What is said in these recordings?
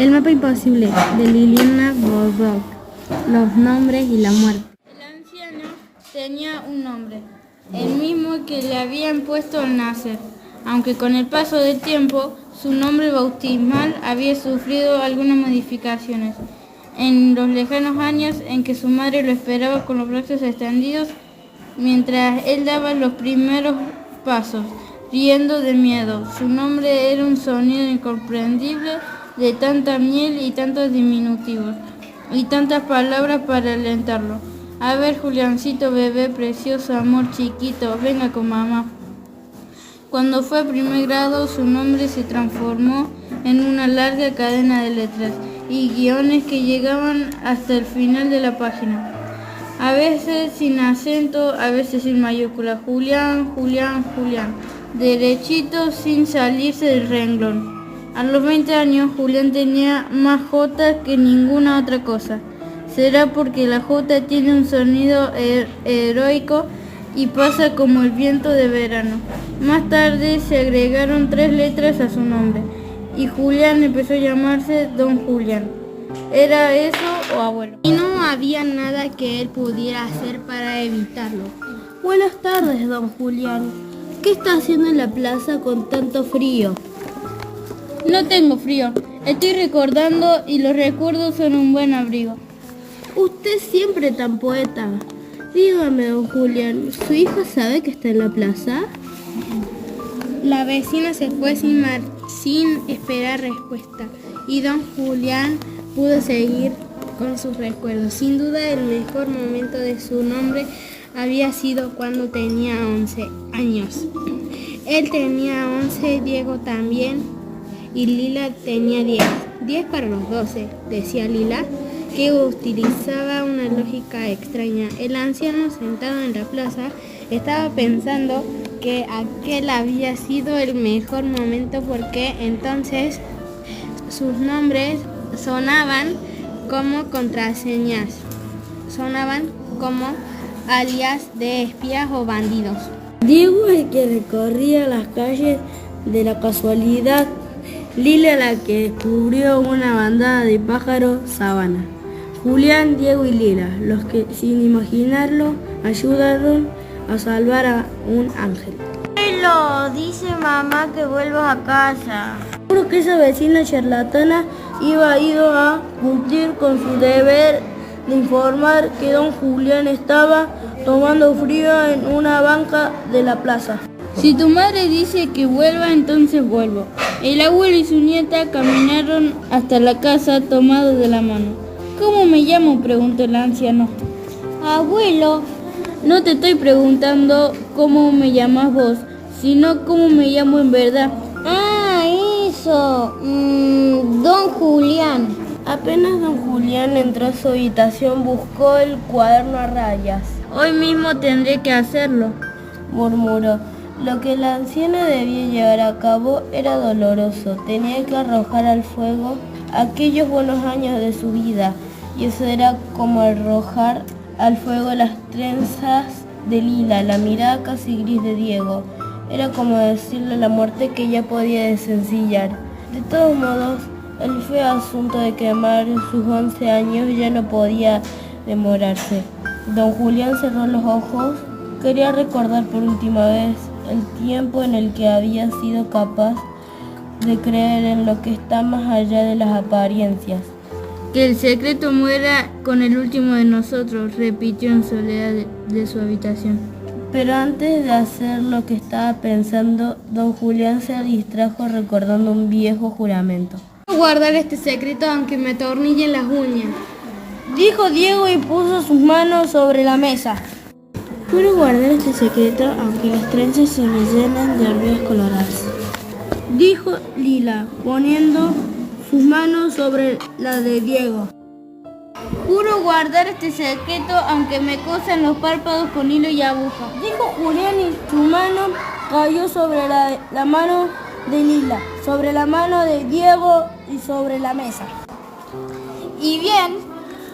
El mapa imposible de Liliana Borbón. Los nombres y la muerte. El anciano tenía un nombre, el mismo que le habían puesto al nacer, aunque con el paso del tiempo su nombre bautismal había sufrido algunas modificaciones. En los lejanos años en que su madre lo esperaba con los brazos extendidos, mientras él daba los primeros pasos, riendo de miedo. Su nombre era un sonido incomprendible de tanta miel y tantos diminutivos, y tantas palabras para alentarlo. A ver, Juliancito, bebé precioso, amor chiquito, venga con mamá. Cuando fue a primer grado, su nombre se transformó en una larga cadena de letras y guiones que llegaban hasta el final de la página. A veces sin acento, a veces sin mayúscula. Julián, Julián, Julián. Derechito sin salirse del renglón. A los 20 años, Julián tenía más J que ninguna otra cosa. Será porque la J tiene un sonido heroico y pasa como el viento de verano. Más tarde se agregaron 3 letras a su nombre y Julián empezó a llamarse Don Julián. ¿Era eso o abuelo? Y no había nada que él pudiera hacer para evitarlo. Buenas tardes, don Julián. ¿Qué está haciendo en la plaza con tanto frío? No tengo frío. Estoy recordando y los recuerdos son un buen abrigo. Usted siempre tan poeta. Dígame, don Julián, ¿su hija sabe que está en la plaza? La vecina se fue sin esperar respuesta y don Julián pudo seguir con sus recuerdos. Sin duda el mejor momento de su nombre había sido cuando tenía 11 años. Él tenía 11, Diego también y Lila tenía 10. 10 para los 12, decía Lila, que utilizaba una lógica extraña. El anciano sentado en la plaza estaba pensando que aquel había sido el mejor momento porque entonces sus nombres sonaban como contraseñas, sonaban como alias de espías o bandidos. Diego el que recorría las calles de la casualidad, Lila la que descubrió una bandada de pájaros sabana. Julián, Diego y Lila, los que sin imaginarlo ayudaron a salvar a un ángel. Abuelo, dice mamá que vuelvas a casa. Seguro que esa vecina charlatana iba ido a cumplir con su deber de informar que don Julián estaba tomando frío en una banca de la plaza. Si tu madre dice que vuelva, entonces vuelvo. El abuelo y su nieta caminaron hasta la casa tomados de la mano. ¿Cómo me llamo?, preguntó el anciano. Abuelo, no te estoy preguntando cómo me llamas vos, sino cómo me llamo en verdad. Eso, don Julián. Apenas don Julián entró a su habitación, buscó el cuaderno a rayas. Hoy mismo tendré que hacerlo, murmuró. Lo que la anciana debía llevar a cabo era doloroso. Tenía que arrojar al fuego aquellos buenos años de su vida, y eso era como arrojar al fuego las trenzas de Lila, la mirada casi gris de Diego. Era como decirle a la muerte que ya podía desencillar. De todos modos, el feo asunto de quemar sus 11 años ya no podía demorarse. Don Julián cerró los ojos. Quería recordar por última vez el tiempo en el que había sido capaz de creer en lo que está más allá de las apariencias. Que el secreto muera con el último de nosotros, repitió en soledad de su habitación. Pero antes de hacer lo que estaba pensando, don Julián se distrajo recordando un viejo juramento. Voy a guardar este secreto aunque me atornillen las uñas, dijo Diego y puso sus manos sobre la mesa. Quiero guardar este secreto aunque las trenzas se me llenen de hormigas coloradas, dijo Lila, poniendo sus manos sobre la de Diego. Juro guardar este secreto aunque me cosan los párpados con hilo y aguja, dijo Julián, y su mano cayó sobre la mano de Lila, sobre la mano de Diego y sobre la mesa. Y bien,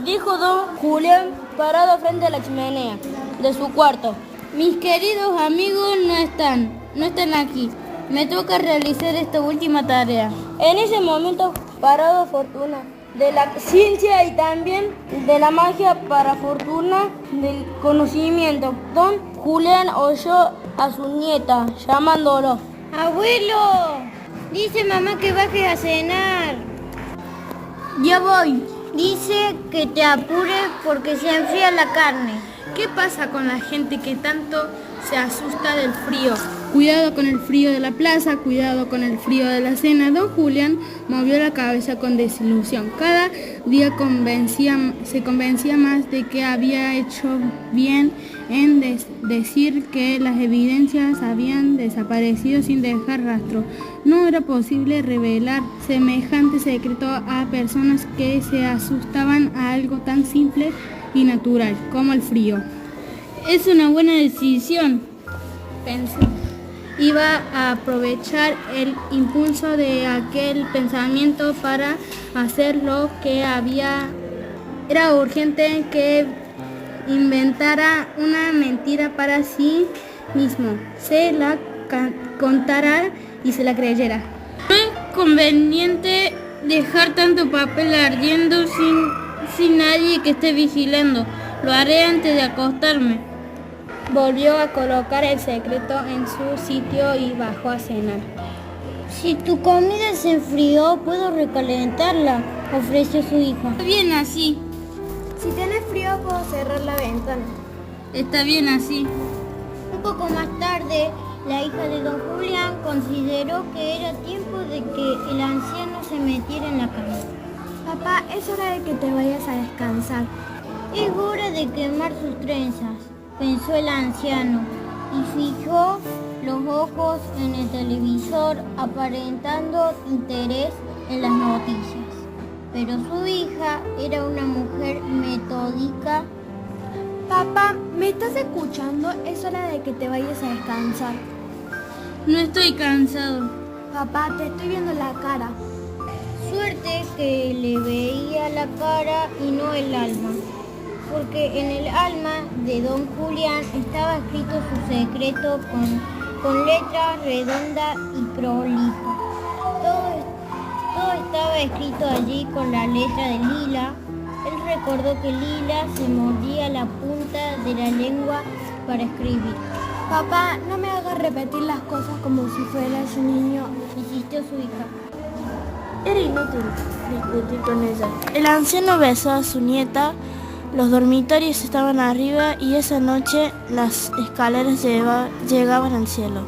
dijo don Julián parado frente a la chimenea de su cuarto. Mis queridos amigos no están aquí. Me toca realizar esta última tarea. En ese momento para fortuna, de la ciencia y también de la magia para fortuna del conocimiento. Don Julián oyó a su nieta llamándolo. ¡Abuelo! Dice mamá que bajes a cenar. Ya voy. Dice que te apures porque se enfría la carne. ¿Qué pasa con la gente que tanto se asusta del frío? Cuidado con el frío de la plaza, cuidado con el frío de la cena. Don Julián movió la cabeza con desilusión. Cada día se convencía más de que había hecho bien en decir que las evidencias habían desaparecido sin dejar rastro. No era posible revelar semejante secreto a personas que se asustaban a algo tan simple y natural como el frío. Es una buena decisión, pensó. Iba a aprovechar el impulso de aquel pensamiento para hacer lo que había. Era urgente que inventara una mentira para sí mismo, se la contara y se la creyera. No es conveniente dejar tanto papel ardiendo sin nadie que esté vigilando. Lo haré antes de acostarme. Volvió a colocar el secreto en su sitio y bajó a cenar. Si tu comida se enfrió, puedo recalentarla, ofreció su hija. Está bien así. Si tienes frío, puedo cerrar la ventana. Está bien así. Un poco más tarde, la hija de don Julián consideró que era tiempo de que el anciano se metiera en la cama. Papá, es hora de que te vayas a descansar. Es hora de quemar sus trenzas, pensó el anciano, y fijó los ojos en el televisor aparentando interés en las noticias. Pero su hija era una mujer metódica. Papá, ¿me estás escuchando? Es hora de que te vayas a descansar. No estoy cansado. Papá, te estoy viendo la cara. Suerte que le veía la cara y no el alma, porque en el alma de don Julián estaba escrito su secreto con letra redonda y prolijo. Todo estaba escrito allí con la letra de Lila. Él recordó que Lila se mordía la punta de la lengua para escribir. Papá, no me hagas repetir las cosas como si fueras un niño, insistió su hija. Era inútil discutir con ella. El anciano besó a su nieta. Los dormitorios estaban arriba y esa noche las escaleras llegaban al cielo.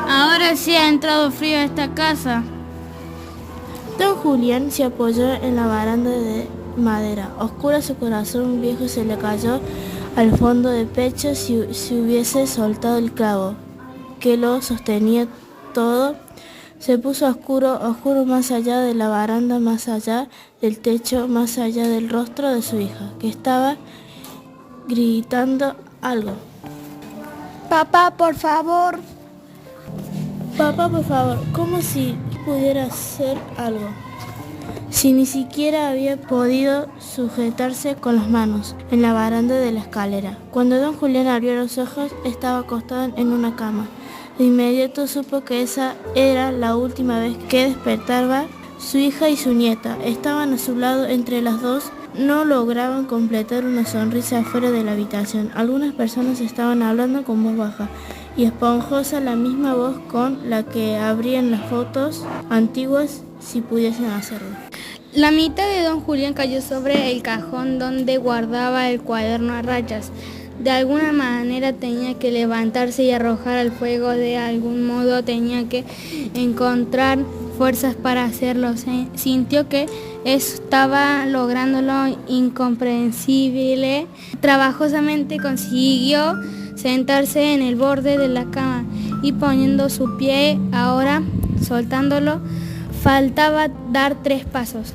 Ahora sí ha entrado frío a esta casa. Don Julián se apoyó en la baranda de madera. Oscuro su corazón viejo se le cayó al fondo de pecho si hubiese soltado el clavo que lo sostenía todo. Se puso oscuro más allá de la baranda, más allá del techo, más allá del rostro de su hija, que estaba gritando algo. Papá, por favor. Papá, por favor, como si pudiera hacer algo. Si ni siquiera había podido sujetarse con las manos en la baranda de la escalera. Cuando don Julián abrió los ojos, estaba acostado en una cama. De inmediato supo que esa era la última vez que despertaba. Su hija y su nieta estaban a su lado. Entre las dos no lograban completar una sonrisa afuera de la habitación. Algunas personas estaban hablando con voz baja y esponjosa, la misma voz con la que abrían las fotos antiguas si pudiesen hacerlo. La mitad de don Julián cayó sobre el cajón donde guardaba el cuaderno a rayas. De alguna manera tenía que levantarse y arrojar al fuego, de algún modo tenía que encontrar fuerzas para hacerlo. Sintió que estaba logrando lo incomprensible. Trabajosamente consiguió sentarse en el borde de la cama y poniendo su pie, ahora soltándolo, faltaba dar 3 pasos.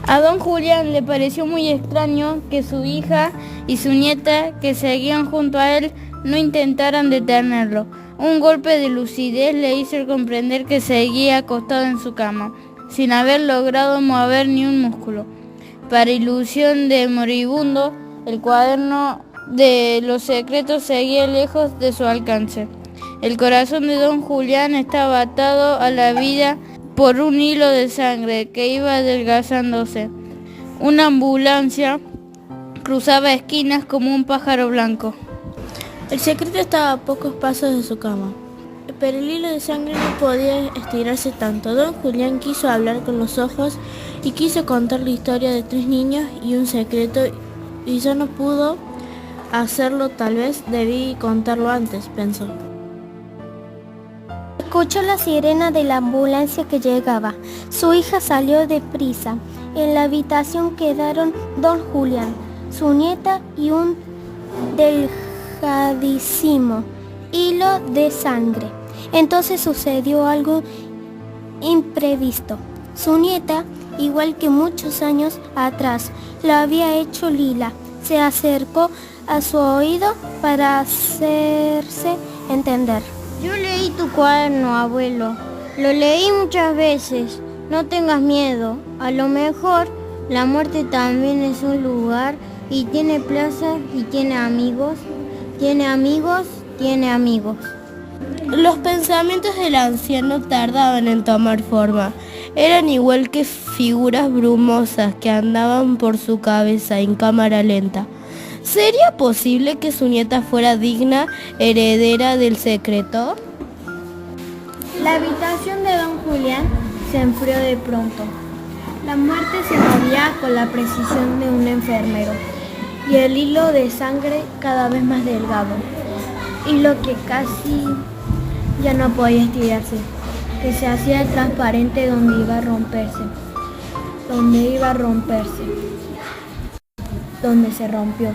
A don Julián le pareció muy extraño que su hija y su nieta, que seguían junto a él, no intentaran detenerlo. Un golpe de lucidez le hizo comprender que seguía acostado en su cama, sin haber logrado mover ni un músculo. Para ilusión de moribundo, el cuaderno de los secretos seguía lejos de su alcance. El corazón de don Julián estaba atado a la vida por un hilo de sangre que iba adelgazándose. Una ambulancia cruzaba esquinas como un pájaro blanco. El secreto estaba a pocos pasos de su cama, pero el hilo de sangre no podía estirarse tanto. Don Julián quiso hablar con los ojos y quiso contar la historia de 3 niños y un secreto, y ya no pudo hacerlo. Tal vez debí contarlo antes, pensó. Escuchó la sirena de la ambulancia que llegaba. Su hija salió deprisa. En la habitación quedaron don Julián, su nieta y un delgadísimo hilo de sangre. Entonces sucedió algo imprevisto. Su nieta, igual que muchos años atrás, lo había hecho lila. Se acercó a su oído para hacerse entender. Yo leí tu cuaderno, abuelo. Lo leí muchas veces. No tengas miedo. A lo mejor la muerte también es un lugar y tiene plazas y tiene amigos. Tiene amigos, tiene amigos. Los pensamientos del anciano tardaban en tomar forma. Eran igual que figuras brumosas que andaban por su cabeza en cámara lenta. ¿Sería posible que su nieta fuera digna heredera del secreto? La habitación de don Julián se enfrió de pronto. La muerte se movía con la precisión de un enfermero y el hilo de sangre cada vez más delgado, hilo que casi ya no podía estirarse, que se hacía transparente donde iba a romperse, donde se rompió.